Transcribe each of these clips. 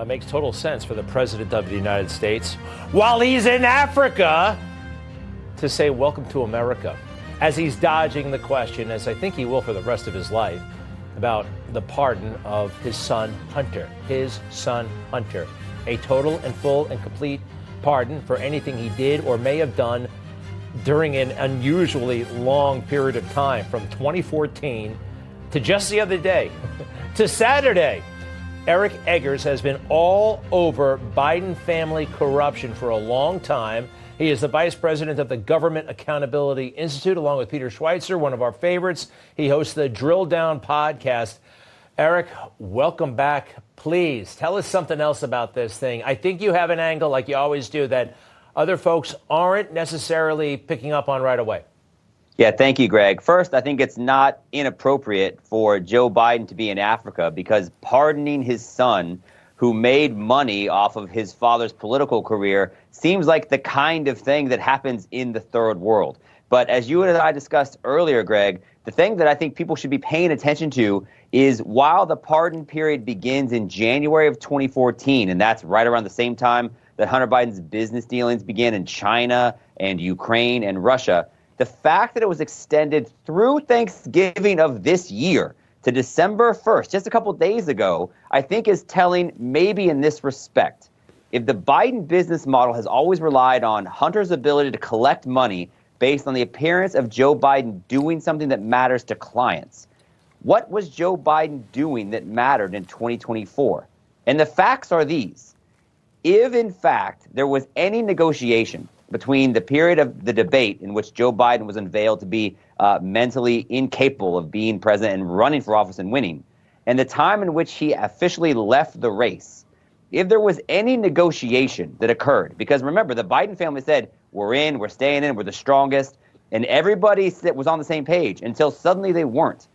Makes total sense for the President of the United States, while he's in Africa, to say welcome to America, as he's dodging the question, as I think he will for the rest of his life, about the pardon of his son Hunter. A total and full and complete pardon for anything he did or may have done during an unusually long period of time, from 2014 to just the other day, to Saturday. Eric Eggers has been all over Biden family corruption for a long time. He is the vice president of the Government Accountability Institute, along with Peter Schweizer, one of our favorites. He hosts the Drilldown podcast. Eric, welcome back. Please tell us something else about this thing. I think you have an angle, like you always do, that other folks aren't necessarily picking up on right away. Yeah, thank you, Greg. First, I think it's not inappropriate for Joe Biden to be in Africa, because pardoning his son, who made money off of his father's political career, seems like the kind of thing that happens in the third world. But as you and I discussed earlier, Greg, the thing that I think people should be paying attention to is, while the pardon period begins in January of 2014, and that's right around the same time that Hunter Biden's business dealings began in China and Ukraine and Russia, the fact that it was extended through Thanksgiving of this year to December 1st, just a couple of days ago, I think is telling, maybe in this respect. If the Biden business model has always relied on Hunter's ability to collect money based on the appearance of Joe Biden doing something that matters to clients, what was Joe Biden doing that mattered in 2024? And the facts are these. If, in fact, there was any negotiation between the period of the debate in which Joe Biden was unveiled to be mentally incapable of being president and running for office and winning, and the time in which he officially left the race, if there was any negotiation that occurred, because remember, the Biden family said, we're in, we're staying in, we're the strongest, and everybody was on the same page until suddenly they weren't.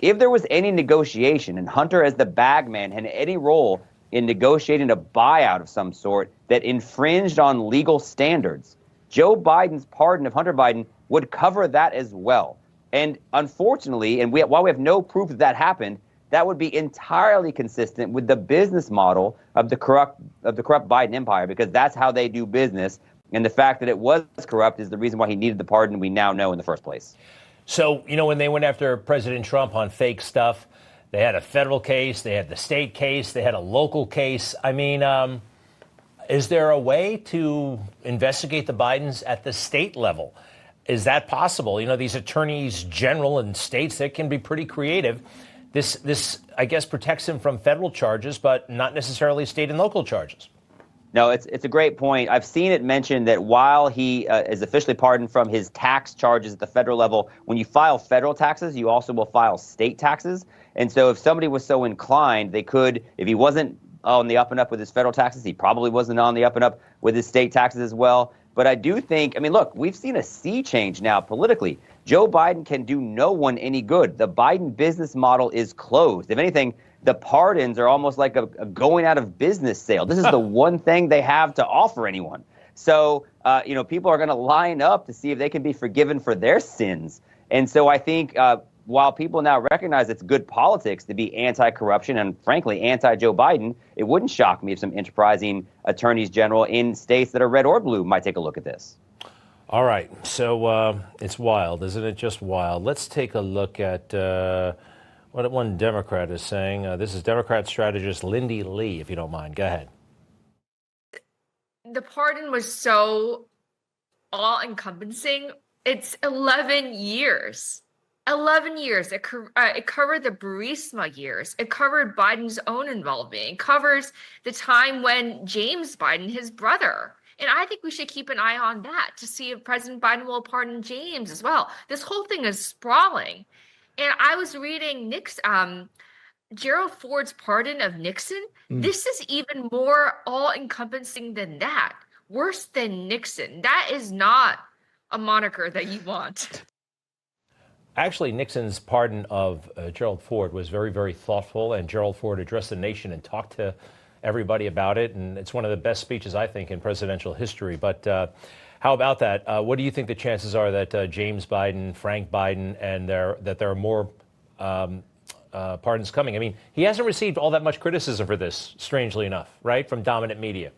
If there was any negotiation, and Hunter as the bag man had any role in negotiating a buyout of some sort that infringed on legal standards, Joe Biden's pardon of Hunter Biden would cover that as well. And unfortunately, and while we have no proof that happened, that would be entirely consistent with the business model of the corrupt Biden empire, because that's how they do business. And the fact that it was corrupt is the reason why he needed the pardon we now know in the first place. So, when they went after President Trump on fake stuff, they had a federal case, they had the state case, they had a local case. I mean, is there a way to investigate the Bidens at the state level? Is that possible? These attorneys general in states, they can be pretty creative. This, I guess, protects him from federal charges, but not necessarily state and local charges. No, it's a great point. I've seen it mentioned that while he is officially pardoned from his tax charges at the federal level, when you file federal taxes, you also will file state taxes. And so if somebody was so inclined, they could, if he wasn't on the up and up with his federal taxes, he probably wasn't on the up and up with his state taxes as well. But I do think, look, we've seen a sea change now politically. Joe Biden can do no one any good. The Biden business model is closed. If anything, the pardons are almost like a going out of business sale. This is the one thing they have to offer anyone. So, people are going to line up to see if they can be forgiven for their sins. And so I think while people now recognize it's good politics to be anti-corruption and, frankly, anti-Joe Biden, it wouldn't shock me if some enterprising attorneys general in states that are red or blue might take a look at this. All right. So it's wild, isn't it? Just wild. Let's take a look at what one Democrat is saying. This is Democrat strategist Lindy Lee, if you don't mind. Go ahead. The pardon was so all-encompassing. It's 11 years. 11 years. It covered the Burisma years. It covered Biden's own involvement. It covers the time when James Biden, his brother. And I think we should keep an eye on that to see if President Biden will pardon James as well. This whole thing is sprawling. And I was reading Gerald Ford's pardon of Nixon. This is even more all-encompassing than that. Worse than Nixon. That is not a moniker that you want. Actually, Nixon's pardon of Gerald Ford was very, very thoughtful, and Gerald Ford addressed the nation and talked to everybody about it, and it's one of the best speeches, I think, in presidential history. But how How about that? What do you think the chances are that James Biden, Frank Biden, and that there are more pardons coming? I mean, he hasn't received all that much criticism for this, strangely enough, right, from dominant media.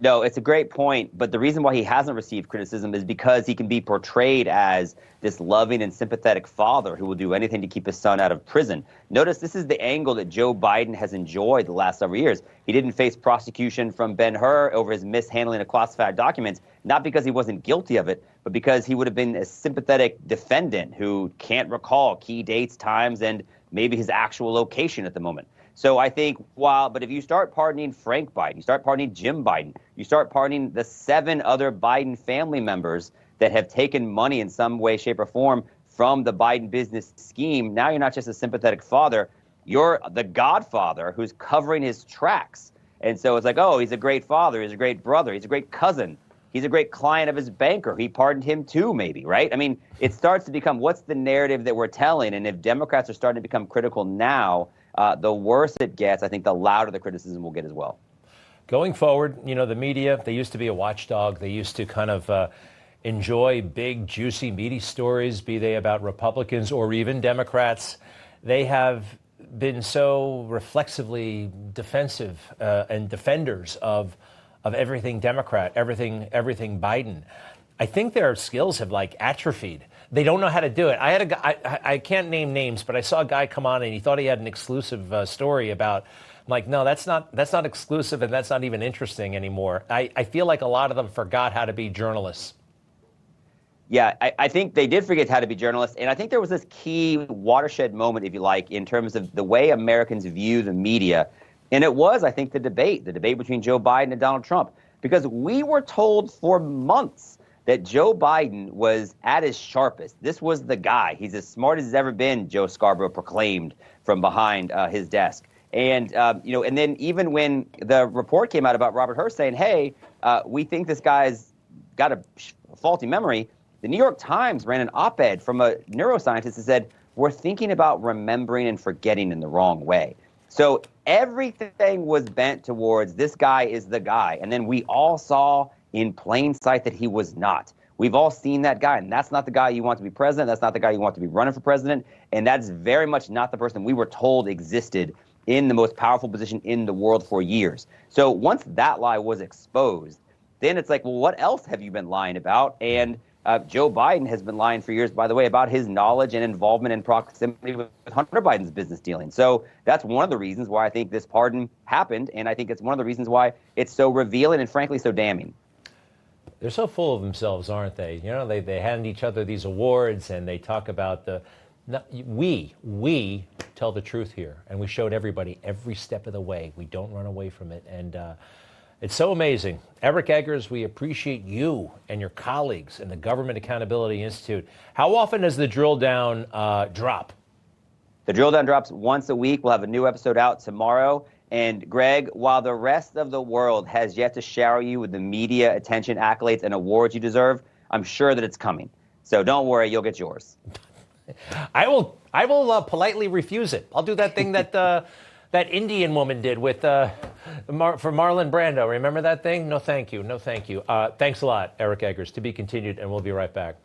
No, it's a great point, but the reason why he hasn't received criticism is because he can be portrayed as this loving and sympathetic father who will do anything to keep his son out of prison. Notice this is the angle that Joe Biden has enjoyed the last several years. He didn't face prosecution from Ben-Hur over his mishandling of classified documents, not because he wasn't guilty of it, but because he would have been a sympathetic defendant who can't recall key dates, times, and maybe his actual location at the moment. So I think but if you start pardoning Frank Biden, you start pardoning Jim Biden, you start pardoning the 7 other Biden family members that have taken money in some way, shape, or form from the Biden business scheme, now you're not just a sympathetic father, you're the godfather who's covering his tracks. And so it's like, oh, he's a great father, he's a great brother, he's a great cousin, he's a great client of his banker, he pardoned him too, maybe, right? I mean, it starts to become, what's the narrative that we're telling? And if Democrats are starting to become critical now, the worse it gets, I think the louder the criticism will get as well. Going forward, you know, the media, they used to be a watchdog. They used to kind of enjoy big, juicy, meaty stories, be they about Republicans or even Democrats. They have been so reflexively defensive and defenders of everything Democrat, everything Biden. I think their skills have like atrophied. They don't know how to do it. I had a guy, I can't name names, but I saw a guy come on and he thought he had an exclusive story about, I'm like, no, that's not exclusive and that's not even interesting anymore. I feel like a lot of them forgot how to be journalists. Yeah, I think they did forget how to be journalists. And I think there was this key watershed moment, if you like, in terms of the way Americans view the media. And it was, I think, the debate between Joe Biden and Donald Trump. Because we were told for months that Joe Biden was at his sharpest. This was the guy. He's as smart as he's ever been, Joe Scarborough proclaimed from behind his desk. And, and then even when the report came out about Robert Hur saying, hey, we think this guy's got a faulty memory, the New York Times ran an op-ed from a neuroscientist that said, we're thinking about remembering and forgetting in the wrong way. So everything was bent towards this guy is the guy. And then we all saw in plain sight that he was not. We've all seen that guy, and that's not the guy you want to be president. That's not the guy you want to be running for president. And that's very much not the person we were told existed in the most powerful position in the world for years. So once that lie was exposed, then it's like, well, what else have you been lying about? And Joe Biden has been lying for years, by the way, about his knowledge and involvement in proximity with Hunter Biden's business dealing. So that's one of the reasons why I think this pardon happened, and I think it's one of the reasons why it's so revealing and frankly so damning. They're so full of themselves, aren't they? You know, they hand each other these awards and they talk about we tell the truth here. And we showed everybody every step of the way. We don't run away from it. And it's so amazing. Eric Eggers, we appreciate you and your colleagues in the Government Accountability Institute. How often does the drill down drop? The drill down drops once a week. We'll have a new episode out tomorrow. And Greg, while the rest of the world has yet to shower you with the media attention, accolades, and awards you deserve, I'm sure that it's coming. So don't worry, you'll get yours. I will politely refuse it. I'll do that thing that that Indian woman did with for Marlon Brando. Remember that thing? No, thank you. No, thank you. Thanks a lot, Eric Eggers. To be continued, and we'll be right back.